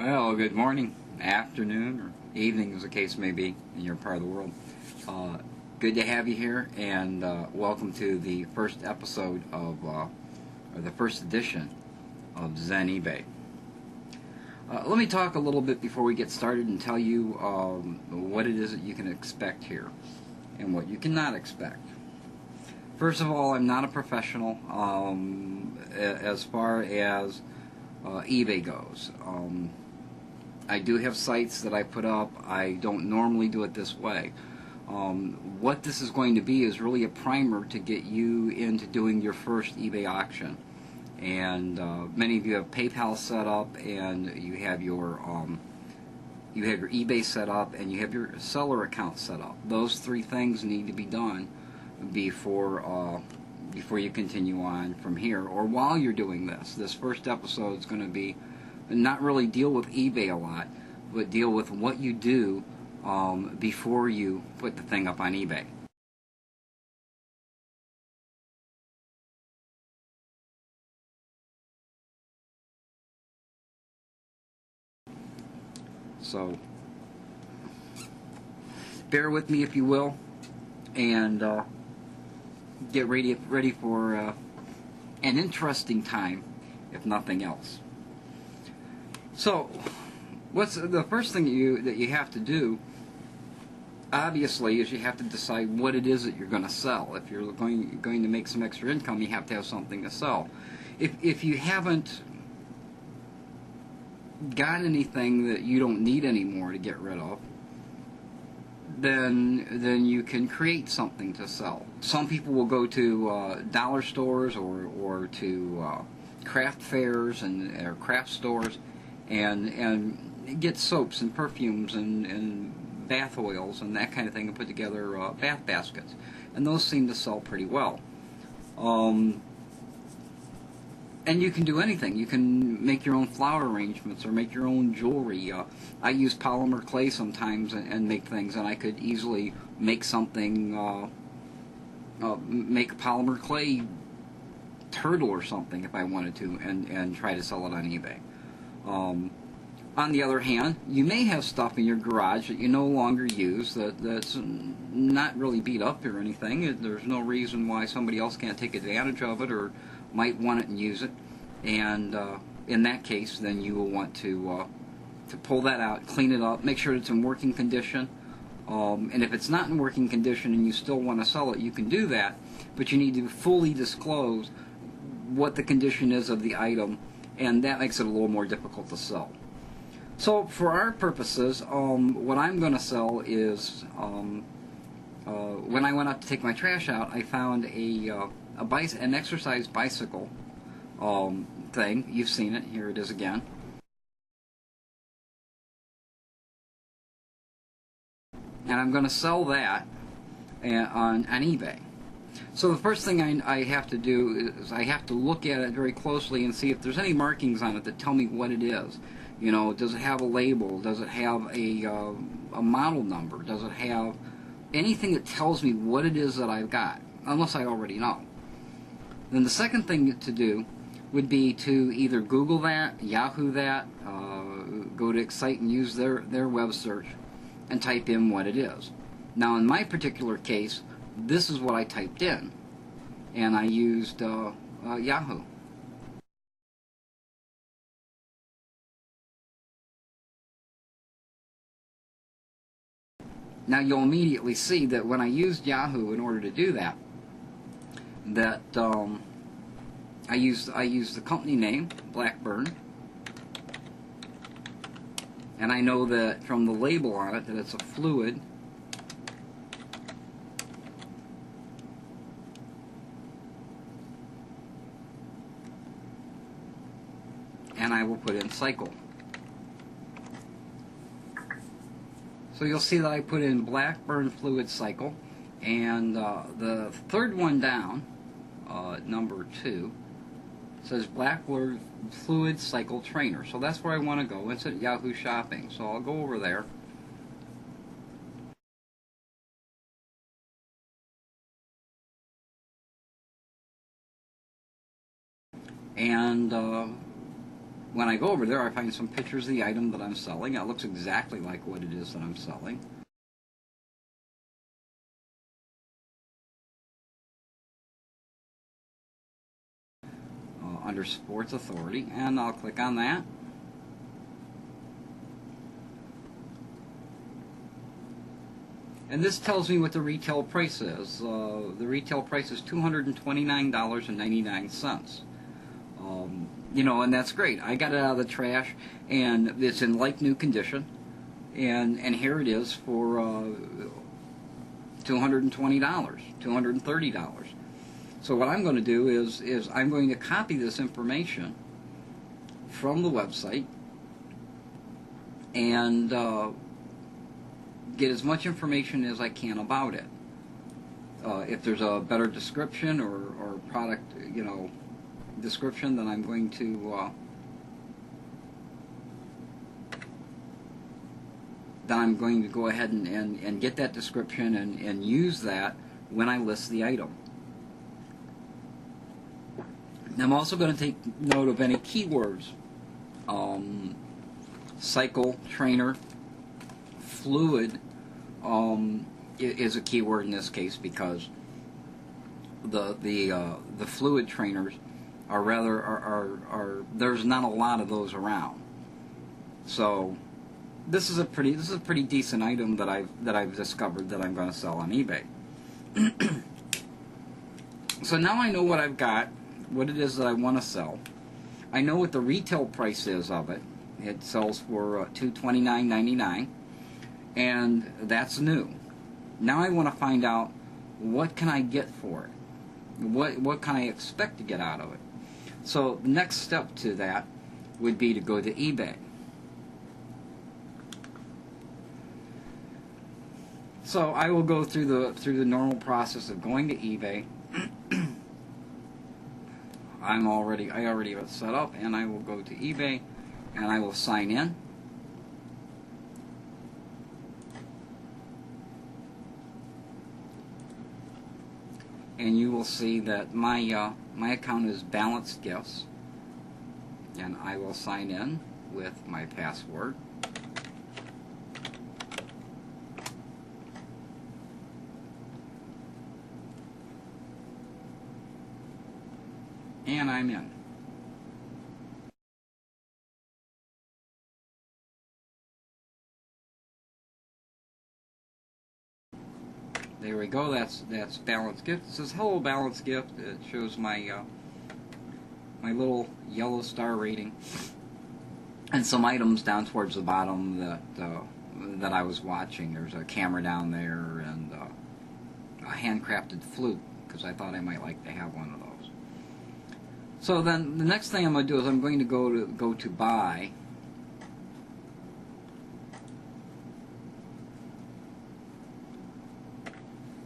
Well, good morning, afternoon, or evening, as the case may be, in your part of the world. Good to have you here, and welcome to the first episode of, or the first edition of Zen Ebay. Let me talk a little bit before we get started and tell you what it is that you can expect here and what you cannot expect. First of all, I'm not a professional as far as eBay goes. I do have sites that I put up. I don't normally do it this way. What this is going to be is really a primer to get you into doing your first eBay auction. And many of you have PayPal set up, and you have your eBay set up, and you have your seller account set up. Those three things need to be done before you continue on from here, or while you're doing this. This first episode is going to be not really deal with eBay a lot, but deal with what you do before you put the thing up on eBay. So bear with me if you will, and get ready for an interesting time, if nothing else. So, what's the first thing that you have to do? Obviously, is you have to decide what it is that you're going to sell. If you're going to make some extra income, you have to have something to sell. If you haven't got anything that you don't need anymore to get rid of, then you can create something to sell. Some people will go to dollar stores or to craft fairs or craft stores and get soaps and perfumes and bath oils and that kind of thing, and put together bath baskets, and those seem to sell pretty well. And you can do anything. You can make your own flower arrangements or make your own jewelry. I use polymer clay sometimes and make things, and I could easily make something, make a polymer clay turtle or something if I wanted to, and try to sell it on eBay. On the other hand, you may have stuff in your garage that you no longer use that's not really beat up or anything. There's no reason why somebody else can't take advantage of it or might want it and use it. And in that case, then you will want to pull that out, clean it up, make sure it's in working condition. And if it's not in working condition and you still want to sell it, you can do that, but you need to fully disclose what the condition is of the item, and that makes it a little more difficult to sell. So for our purposes, what I'm going to sell is, when I went out to take my trash out, I found an exercise bicycle thing. You've seen it. Here it is again. And I'm going to sell that on eBay. So the first thing I have to do is I have to look at it very closely and see if there's any markings on it that tell me what it is. You know, does it have a label? Does it have a model number? Does it have anything that tells me what it is that I've got, unless I already know? Then the second thing to do would be to either Google that, Yahoo that, go to Excite and use their web search and type in what it is. Now in my particular case, this is what I typed in, and I used Yahoo. Now you'll immediately see that when I used Yahoo in order to do that, I used the company name, Blackburn, and I know that from the label on it that it's a fluid, and I will put in cycle. So you'll see that I put in Blackburn fluid cycle, and the third one down, number 2, says Blackburn fluid cycle trainer. So that's where I want to go. It's at Yahoo Shopping. So I'll go over there. And when I go over there, I find some pictures of the item that I'm selling. It looks exactly like what it is that I'm selling. Under Sports Authority, and I'll click on that. And this tells me what the retail price is. The retail price is $229.99. You know, and that's great. I got it out of the trash, and it's in like new condition, and here it is for $220, $230. So what I'm going to do is I'm going to copy this information from the website and get as much information as I can about it. If there's a better description or product, you know, description, then I'm going to go ahead and get that description and use that when I list the item. I'm also going to take note of any keywords. Cycle, trainer, fluid is a keyword in this case, because the fluid trainers are there's not a lot of those around. So this is a pretty decent item that I've discovered that I'm going to sell on eBay. So now I know what I've got, what it is that I want to sell. I know what the retail price is of it. It sells for $229.99, and that's new. Now I want to find out, what can I get for it? What can I expect to get out of it? So the next step to that would be to go to eBay. So I will go through the normal process of going to eBay. I already have it set up, and I will go to eBay and I will sign in. And you will see that my account is Balanced Gifts, and I will sign in with my password. And I'm in. There we go. That's Balanced Gift. It says hello, Balanced Gift. It shows my my little yellow star rating and some items down towards the bottom that I was watching. There's a camera down there and a handcrafted flute, because I thought I might like to have one of those. So then the next thing I'm going to do is I'm going to go to buy.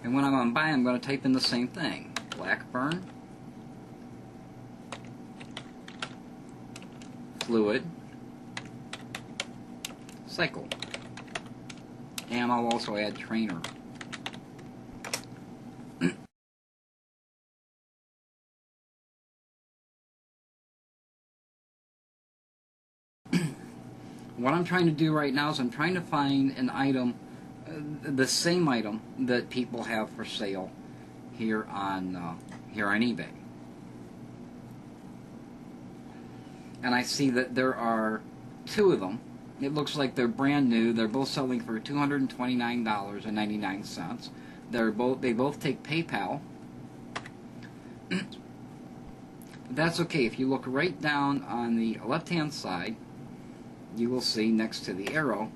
And when I'm on buy, I'm going to type in the same thing. Blackburn, fluid, cycle. And I'll also add trainer. What I'm trying to do right now is I'm trying to find an item, the same item that people have for sale here on eBay. And I see that there are two of them. It looks like they're brand new. They're both selling for $229.99. They both take PayPal. That's okay. If you look right down on the left-hand side, you will see next to the arrow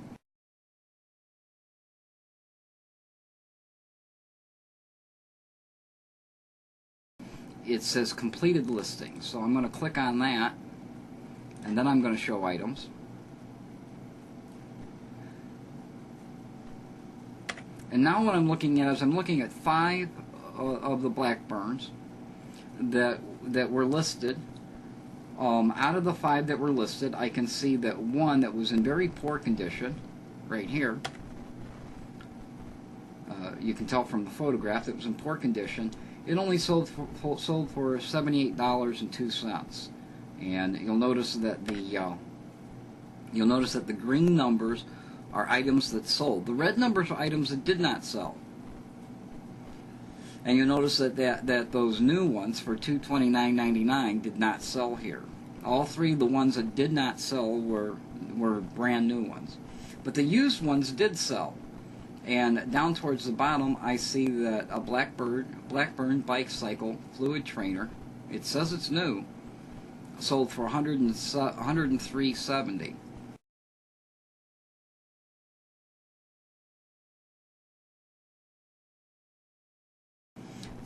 it says completed listing. So I'm going to click on that, and then I'm going to show items. And now what I'm looking at is I'm looking at 5 of the Blackburns that were listed. Out of the 5 that were listed, I can see that one that was in very poor condition, right here. You can tell from the photograph it was in poor condition. It only sold for $78.02. And you'll notice that the green numbers are items that sold. The red numbers are items that did not sell. And you'll notice that those new ones for $229.99 did not sell here. All three of the ones that did not sell were brand new ones. But the used ones did sell. And down towards the bottom, I see that a Blackburn bike cycle fluid trainer, it says it's new, sold for $103.70.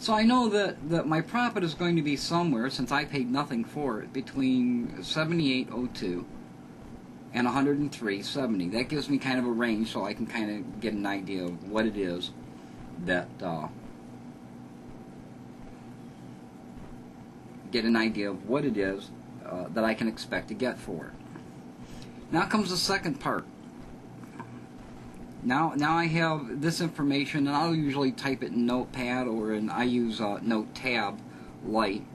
So I know that my profit is going to be somewhere, since I paid nothing for it, between $78.02 and $103.70. That gives me kind of a range, so I can kind of get an idea of what it is that that I can expect to get for it. Now comes the second part. Now I have this information, and I'll usually type it in Notepad, or I use Note Tab Lite,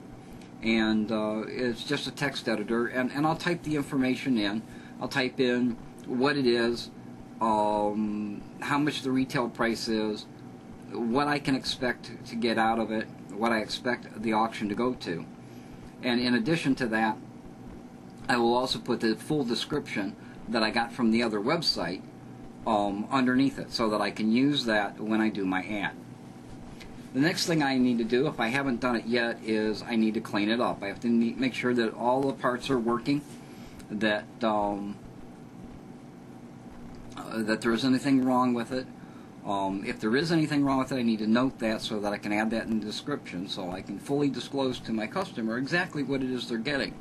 and it's just a text editor, and I'll type the information in. I'll type in what it is, how much the retail price is, what I can expect to get out of it, what I expect the auction to go to. And in addition to that, I will also put the full description that I got from the other website underneath it, so that I can use that when I do my ad. The next thing I need to do, if I haven't done it yet, is I need to clean it up. I have to make sure that all the parts are working, that that there isn't anything wrong with it. If there is anything wrong with it, I need to note that so that I can add that in the description, so I can fully disclose to my customer exactly what it is they're getting.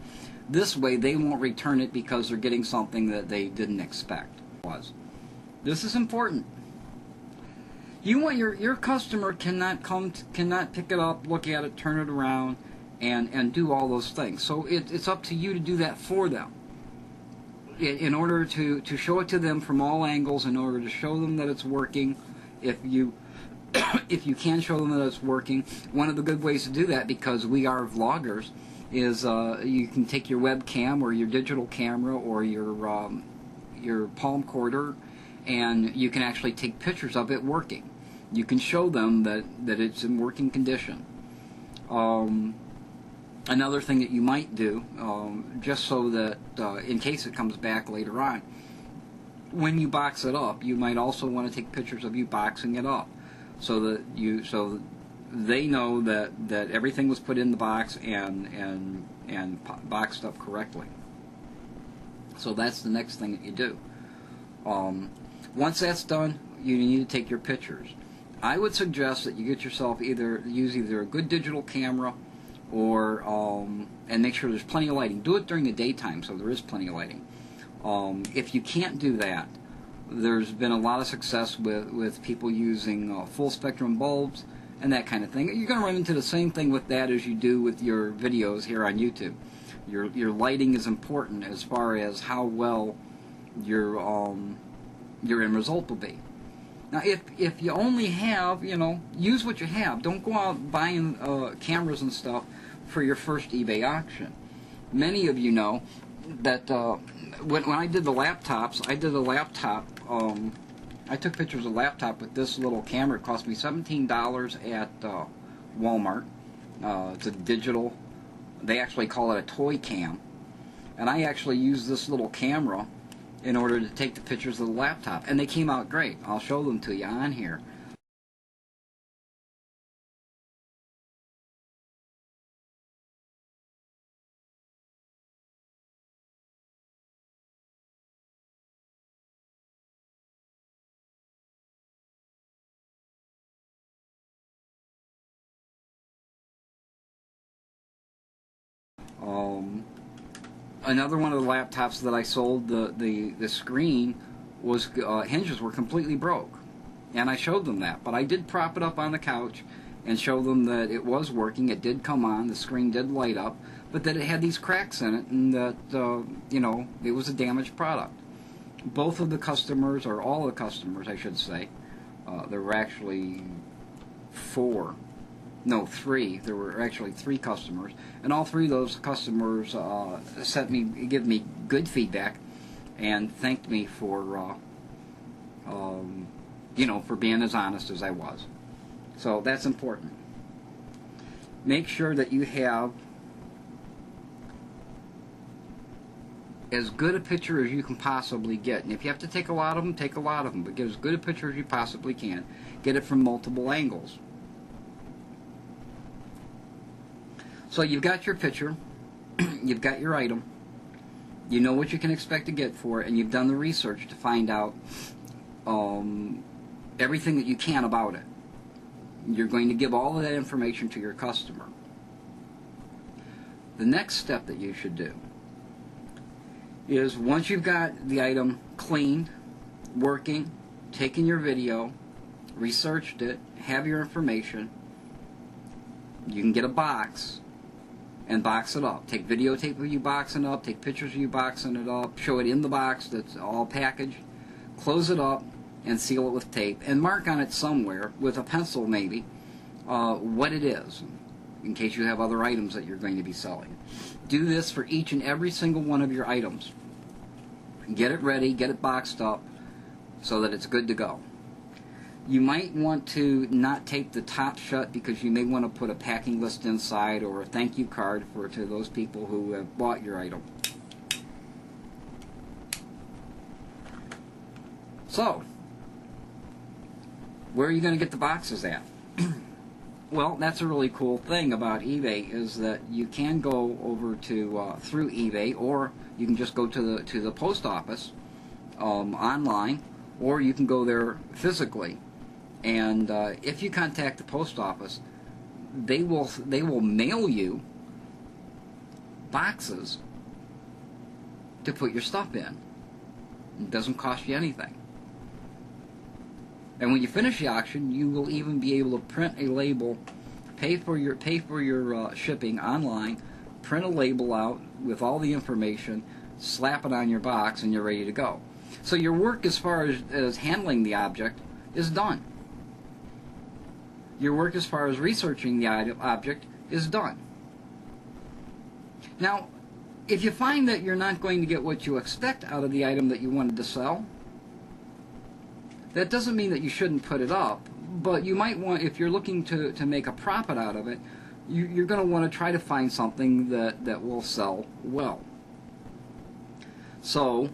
This way they won't return it because they're getting something that they didn't expect. This is important. You want your customer cannot pick it up, look at it, turn it around, and do all those things. So it's up to you to do that for them. In order to show it to them from all angles, in order to show them that it's working, if you can show them that it's working, one of the good ways to do that, because we are vloggers, is you can take your webcam or your digital camera or your palm quarter, and you can actually take pictures of it working. You can show them that it's in working condition. Another thing that you might do, just so that in case it comes back later on, when you box it up, you might also want to take pictures of you boxing it up, so that they know that everything was put in the box and boxed up correctly. So that's the next thing that you do. Once that's done, you need to take your pictures. I would suggest that you get yourself use either a good digital camera, or and make sure there's plenty of lighting. Do it during the daytime, so there is plenty of lighting. If you can't do that, there's been a lot of success with people using full spectrum bulbs and that kind of thing. You're going to run into the same thing with that as you do with your videos here on YouTube. Your lighting is important as far as how well your end result will be. Now, if you only have, use what you have. Don't go out buying cameras and stuff for your first eBay auction. Many of you know that when I did the laptops, I did a laptop. I took pictures of a laptop with this little camera. It cost me $17 at Walmart. It's a digital. They actually call it a toy cam. And I actually used this little camera in order to take the pictures of the laptop, and they came out great. I'll show them to you on here. Another one of the laptops that I sold, the screen was hinges were completely broke, and I showed them that. But I did prop it up on the couch and show them that it was working. It did come on. The screen did light up, but that it had these cracks in it, and that it was a damaged product. Both of the customers, or all the customers, I should say, there were actually 4 no, three. There were actually three customers, and all three of those customers give me good feedback, and thanked me for, for being as honest as I was. So that's important. Make sure that you have as good a picture as you can possibly get. And if you have to take a lot of them, take a lot of them. But get as good a picture as you possibly can. Get it from multiple angles. So you've got your picture. You've got your item. You know what you can expect to get for it. And you've done the research to find out everything that you can about it. You're going to give all of that information to your customer. The next step that you should do is, once you've got the item cleaned, working, taken your video, researched it, have your information, you can get a box and box it up. Take videotape of you boxing it up, take pictures of you boxing it up, show it in the box that's all packaged, close it up, and seal it with tape, and mark on it somewhere, with a pencil maybe, what it is, in case you have other items that you're going to be selling. Do this for each and every single one of your items. Get it ready, get it boxed up, so that it's good to go. You might want to not tape the top shut, because you may want to put a packing list inside, or a thank you card to those people who have bought your item. So, where are you going to get the boxes at? Well, that's a really cool thing about eBay, is that you can go over to through eBay, or you can just go to the post office online, or you can go there physically. And if you contact the post office, they will mail you boxes to put your stuff in. It doesn't cost you anything. And when you finish the auction, you will even be able to print a label, pay for your shipping online, print a label out with all the information, slap it on your box, and you're ready to go. So your work as far as handling the object is done. Your work as far as researching the object is done. Now, if you find that you're not going to get what you expect out of the item that you wanted to sell, that doesn't mean that you shouldn't put it up, but you might want, if you're looking to make a profit out of it, you're going to want to try to find something that will sell well. So,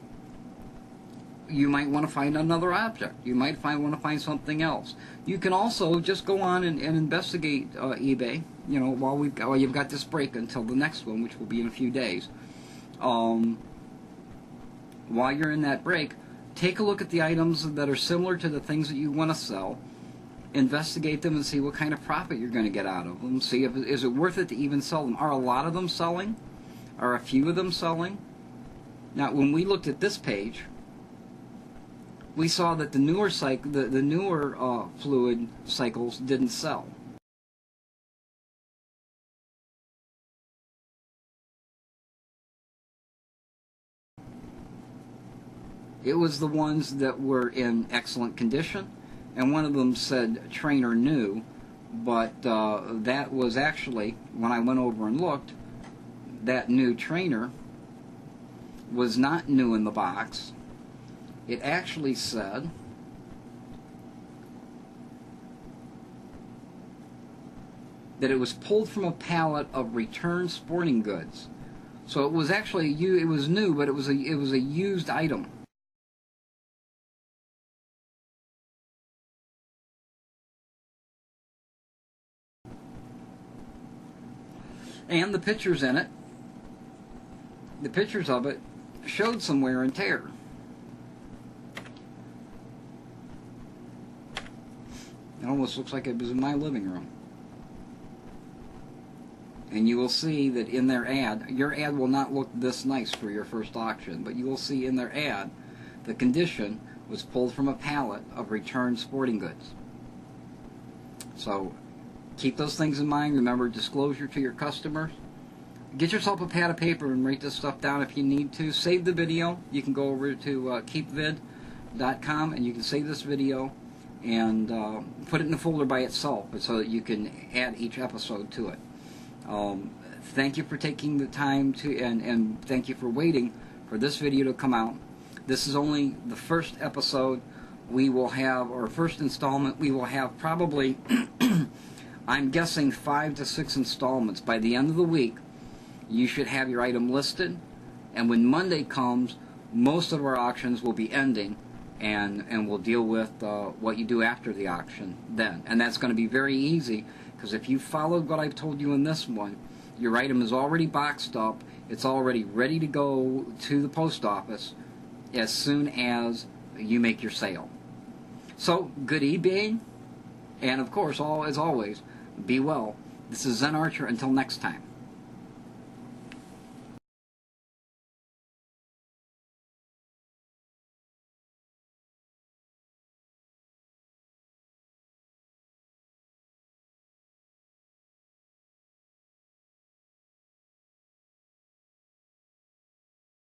you might want to find another object. You might want to find something else. You can also just go on and investigate eBay, while you've got this break until the next one, which will be in a few days. While you're in that break, take a look at the items that are similar to the things that you want to sell. Investigate them and see what kind of profit you're going to get out of them. See if is it worth it to even sell them. Are a lot of them selling? Are a few of them selling? Now, when we looked at this page, we saw that the newer fluid cycles didn't sell. It was the ones that were in excellent condition, and one of them said trainer new, but that was actually, when I went over and looked, that new trainer was not new in the box. It actually said that it was pulled from a pallet of returned sporting goods. So it was actually, it was new, but it was a used item. And the pictures in it, the pictures of it, showed some wear and tear. It almost looks like it was in my living room. And you will see that in their ad, your ad will not look this nice for your first auction, but you will see in their ad, the condition was pulled from a pallet of returned sporting goods. So, keep those things in mind. Remember disclosure to your customers. Get yourself a pad of paper and write this stuff down if you need to. Save the video. You can go over to keepvid.com and you can save this video. and put it in a folder by itself so that you can add each episode to it. Thank you for taking the time to, and thank you for waiting for this video to come out. This is only the first episode. We will have, or first installment, we will have probably, I'm guessing 5 to 6 installments. By the end of the week, you should have your item listed, and when Monday comes, most of our auctions will be ending, and we'll deal with what you do after the auction then. And that's going to be very easy, because if you followed what I've told you in this one, your item is already boxed up, it's already ready to go to the post office as soon as you make your sale. So, good eBay, and of course, as always, be well. This is Zen Archer. Until next time.